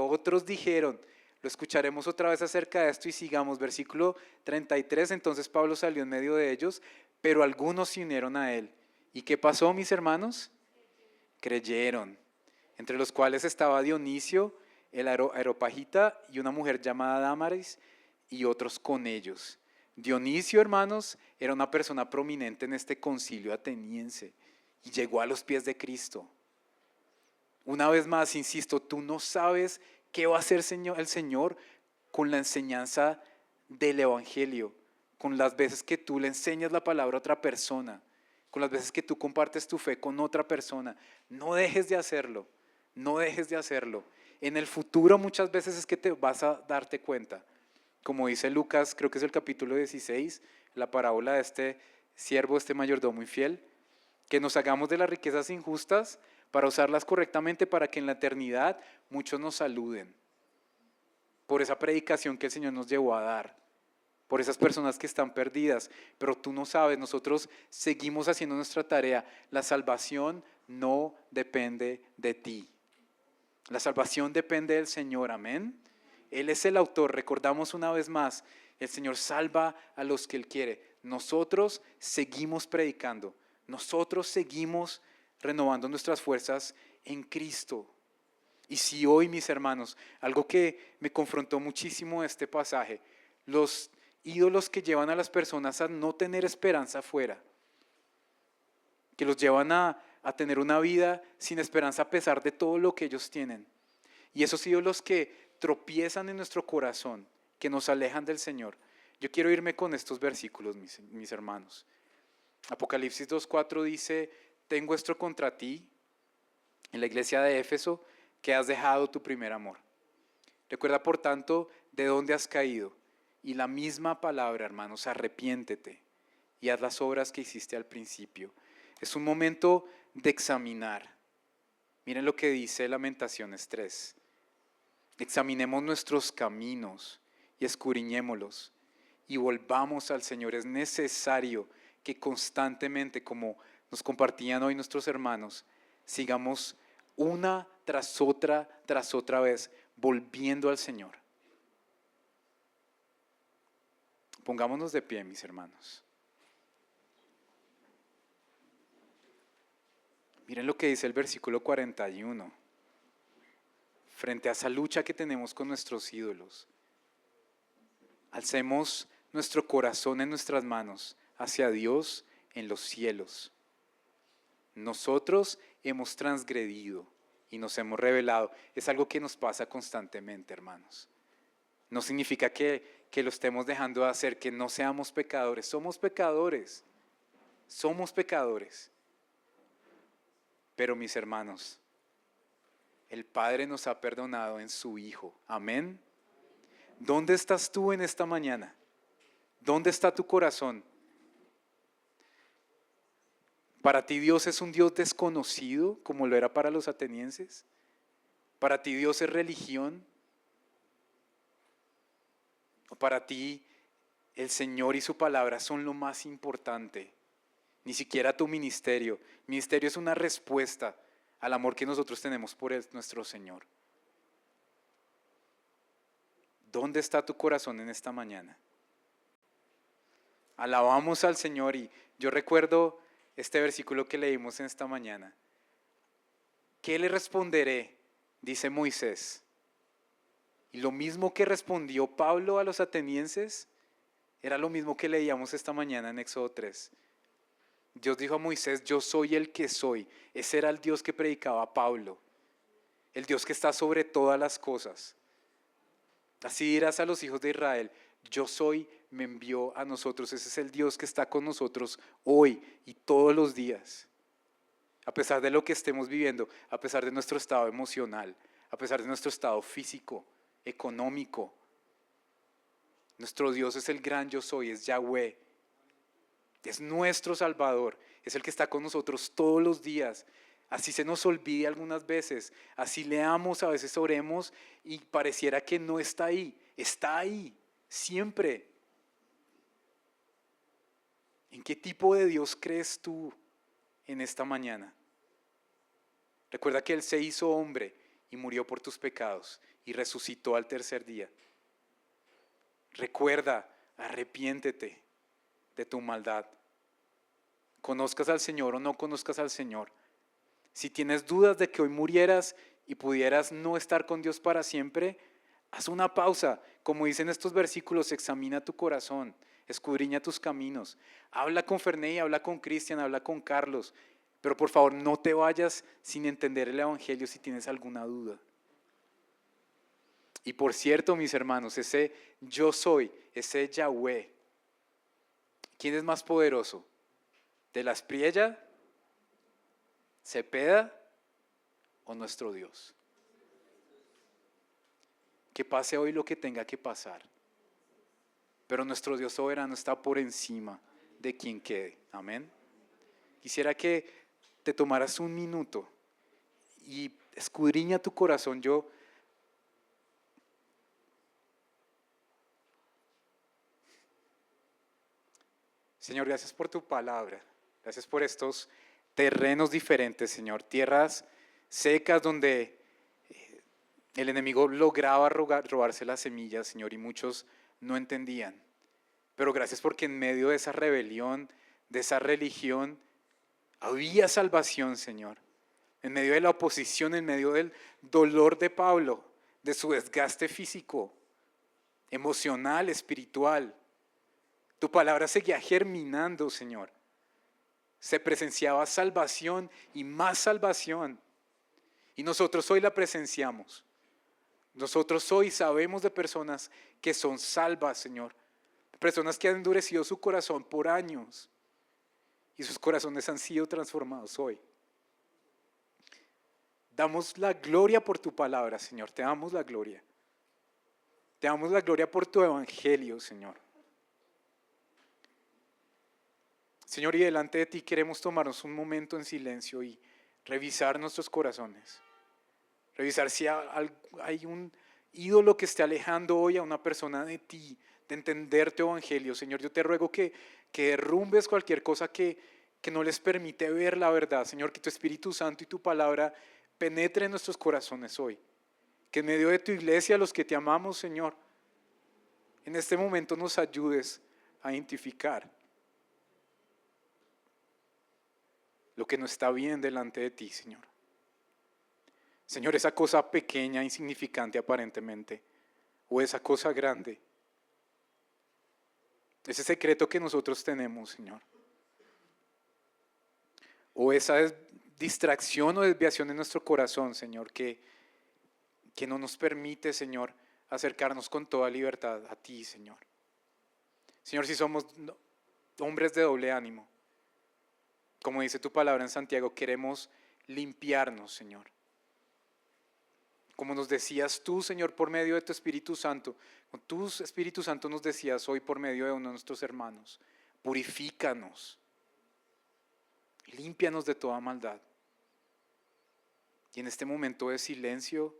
otros dijeron, lo escucharemos otra vez acerca de esto y sigamos, versículo 33, entonces Pablo salió en medio de ellos, pero algunos se unieron a él. ¿Y qué pasó, mis hermanos? Creyeron, entre los cuales estaba Dionisio, el areopagita y una mujer llamada Dámaris y otros con ellos. Dionisio, hermanos, era una persona prominente en este concilio ateniense y llegó a los pies de Cristo. Una vez más, insisto, tú no sabes qué va a hacer el Señor con la enseñanza del Evangelio, con las veces que tú le enseñas la palabra a otra persona, con las veces que tú compartes tu fe con otra persona. No dejes de hacerlo, no dejes de hacerlo. En el futuro muchas veces es que te vas a darte cuenta. Como dice Lucas, creo que es el capítulo 16, la parábola de este siervo, este mayordomo infiel, que nos hagamos de las riquezas injustas para usarlas correctamente para que en la eternidad muchos nos saluden. Por esa predicación que el Señor nos llevó a dar, por esas personas que están perdidas, pero tú no sabes, nosotros seguimos haciendo nuestra tarea. La salvación no depende de ti. La salvación depende del Señor, amén. Él es el autor, recordamos una vez más, el Señor salva a los que Él quiere. Nosotros seguimos predicando, nosotros seguimos renovando nuestras fuerzas en Cristo. Y si hoy, mis hermanos, algo que me confrontó muchísimo este pasaje, los ídolos que llevan a las personas a no tener esperanza afuera, que los llevan a tener una vida sin esperanza a pesar de todo lo que ellos tienen. Y esos ídolos que tropiezan en nuestro corazón, que nos alejan del Señor. Yo quiero irme con estos versículos, mis hermanos. Apocalipsis 2:4 dice, tengo esto contra ti, en la iglesia de Éfeso, que has dejado tu primer amor. Recuerda, por tanto, de dónde has caído. Y la misma palabra, hermanos, arrepiéntete y haz las obras que hiciste al principio. Es un momento de examinar. Miren lo que dice Lamentaciones 3. Examinemos nuestros caminos y escudriñémoslos y volvamos al Señor. Es necesario que constantemente, como nos compartían hoy nuestros hermanos, sigamos una tras otra vez, volviendo al Señor. Pongámonos de pie, mis hermanos. Miren lo que dice el versículo 41. Frente a esa lucha que tenemos con nuestros ídolos, alcemos nuestro corazón en nuestras manos hacia Dios en los cielos. Nosotros hemos transgredido y nos hemos rebelado. Es algo que nos pasa constantemente, hermanos. No significa que que lo estemos dejando de hacer, que no seamos pecadores. Somos pecadores. Somos pecadores. Pero mis hermanos, el Padre nos ha perdonado en su Hijo. Amén. ¿Dónde estás tú en esta mañana? ¿Dónde está tu corazón? ¿Para ti Dios es un Dios desconocido como lo era para los atenienses? ¿Para ti Dios es religión? ¿O para ti el Señor y su palabra son lo más importante? Ni siquiera tu ministerio. Ministerio es una respuesta al amor que nosotros tenemos por nuestro Señor. ¿Dónde está tu corazón en esta mañana? Alabamos al Señor y yo recuerdo este versículo que leímos en esta mañana. ¿Qué le responderé? Dice Moisés. Y lo mismo que respondió Pablo a los atenienses era lo mismo que leíamos esta mañana en Éxodo 3. Dios dijo a Moisés, yo soy el que soy. Ese era el Dios que predicaba Pablo. El Dios que está sobre todas las cosas. Así dirás a los hijos de Israel, yo soy, me envió a nosotros. Ese es el Dios que está con nosotros hoy y todos los días. A pesar de lo que estemos viviendo, a pesar de nuestro estado emocional, a pesar de nuestro estado físico, económico. Nuestro Dios es el gran yo soy, es Yahweh. Es nuestro Salvador, es el que está con nosotros todos los días. Así se nos olvide algunas veces, así leamos, a veces oremos y pareciera que no está ahí, siempre. ¿En qué tipo de Dios crees tú en esta mañana? Recuerda que Él se hizo hombre y murió por tus pecados y resucitó al tercer día. Recuerda, arrepiéntete de tu maldad. Conozcas al Señor o no conozcas al Señor. Si tienes dudas de que hoy murieras y pudieras no estar con Dios para siempre, haz una pausa. Como dicen estos versículos, examina tu corazón, escudriña tus caminos. Habla con Ferney, habla con Cristian, habla con Carlos. Pero por favor no te vayas sin entender el Evangelio si tienes alguna duda. Y por cierto, mis hermanos, ese yo soy, ese Yahweh, ¿quién es más poderoso? ¿De la Espriella, Cepeda o nuestro Dios? Que pase hoy lo que tenga que pasar. Pero nuestro Dios soberano está por encima de quien quede. Amén. Quisiera que te tomaras un minuto y escudriña tu corazón. Señor, gracias por tu palabra. Gracias por estos terrenos diferentes, Señor. Tierras secas donde el enemigo lograba robarse las semillas, Señor, y muchos no entendían. Pero gracias porque en medio de esa rebelión, de esa religión, había salvación, Señor. En medio de la oposición, en medio del dolor de Pablo, de su desgaste físico, emocional, espiritual. Tu palabra seguía germinando, Señor. Se presenciaba salvación y más salvación. Y nosotros hoy la presenciamos. Nosotros hoy sabemos de personas que son salvas, Señor. Personas que han endurecido su corazón por años. Y sus corazones han sido transformados hoy. Damos la gloria por tu palabra, Señor. Te damos la gloria. Te damos la gloria por tu evangelio, Señor. Señor, y delante de ti queremos tomarnos un momento en silencio y revisar nuestros corazones. Revisar si hay un ídolo que esté alejando hoy a una persona de ti, de entender tu evangelio. Señor, yo te ruego que derrumbes cualquier cosa que no les permite ver la verdad. Señor, que tu Espíritu Santo y tu palabra penetre en nuestros corazones hoy. Que en medio de tu iglesia, los que te amamos, Señor, en este momento nos ayudes a identificar lo que no está bien delante de ti, Señor. Señor, esa cosa pequeña, insignificante aparentemente, o esa cosa grande, ese secreto que nosotros tenemos, Señor, o esa distracción o desviación en nuestro corazón, Señor, que no nos permite, Señor, acercarnos con toda libertad a ti, Señor. Señor, si somos hombres de doble ánimo, como dice tu palabra en Santiago, queremos limpiarnos, Señor. Como nos decías tú, Señor, por medio de tu Espíritu Santo, con tu Espíritu Santo nos decías hoy por medio de uno de nuestros hermanos, purifícanos, límpianos de toda maldad. Y en este momento de silencio,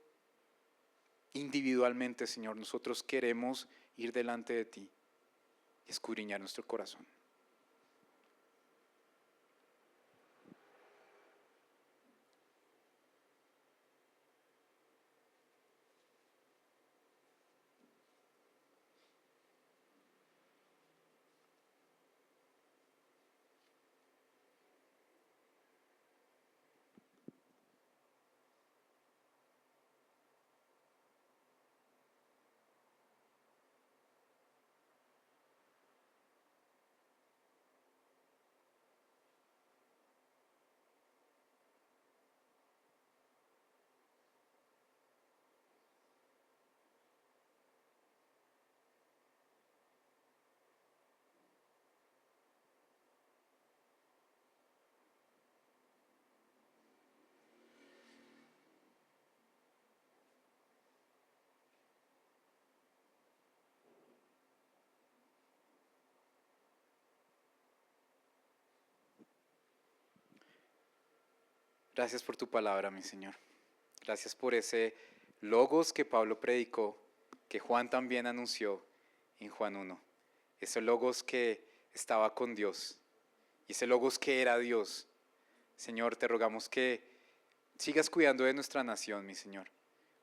individualmente, Señor, nosotros queremos ir delante de ti y escudriñar nuestro corazón. Gracias por tu palabra, mi Señor. Gracias por ese logos que Pablo predicó, que Juan también anunció en Juan 1. Ese logos que estaba con Dios y ese logos que era Dios. Señor, te rogamos que sigas cuidando de nuestra nación, mi Señor.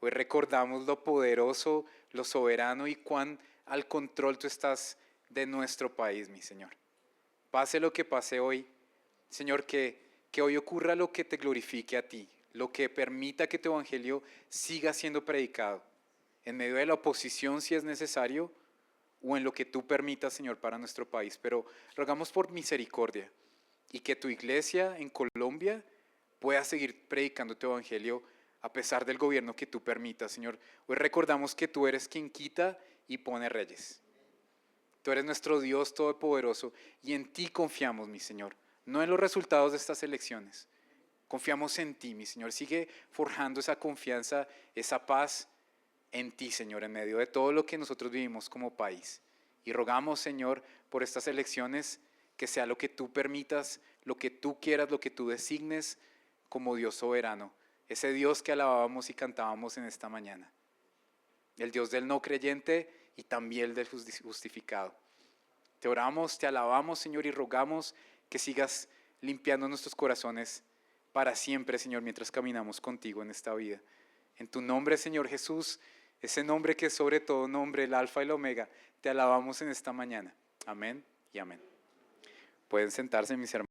Hoy recordamos lo poderoso, lo soberano y cuán al control tú estás de nuestro país, mi Señor. Pase lo que pase hoy, Señor, que hoy ocurra lo que te glorifique a ti, lo que permita que tu evangelio siga siendo predicado, en medio de la oposición si es necesario, o en lo que tú permitas, Señor, para nuestro país. Pero rogamos por misericordia y que tu iglesia en Colombia pueda seguir predicando tu evangelio a pesar del gobierno que tú permitas, Señor. Hoy recordamos que tú eres quien quita y pone reyes. Tú eres nuestro Dios todopoderoso y en ti confiamos, mi Señor, no en los resultados de estas elecciones. Confiamos en ti, mi Señor. Sigue forjando esa confianza, esa paz en ti, Señor, en medio de todo lo que nosotros vivimos como país. Y rogamos, Señor, por estas elecciones, que sea lo que tú permitas, lo que tú quieras, lo que tú designes como Dios soberano. Ese Dios que alabábamos y cantábamos en esta mañana. El Dios del no creyente y también el del justificado. Te oramos, te alabamos, Señor, y rogamos que sigas limpiando nuestros corazones para siempre, Señor, mientras caminamos contigo en esta vida. En tu nombre, Señor Jesús, ese nombre que es sobre todo nombre, el Alfa y el Omega, te alabamos en esta mañana. Amén y amén. Pueden sentarse, mis hermanos.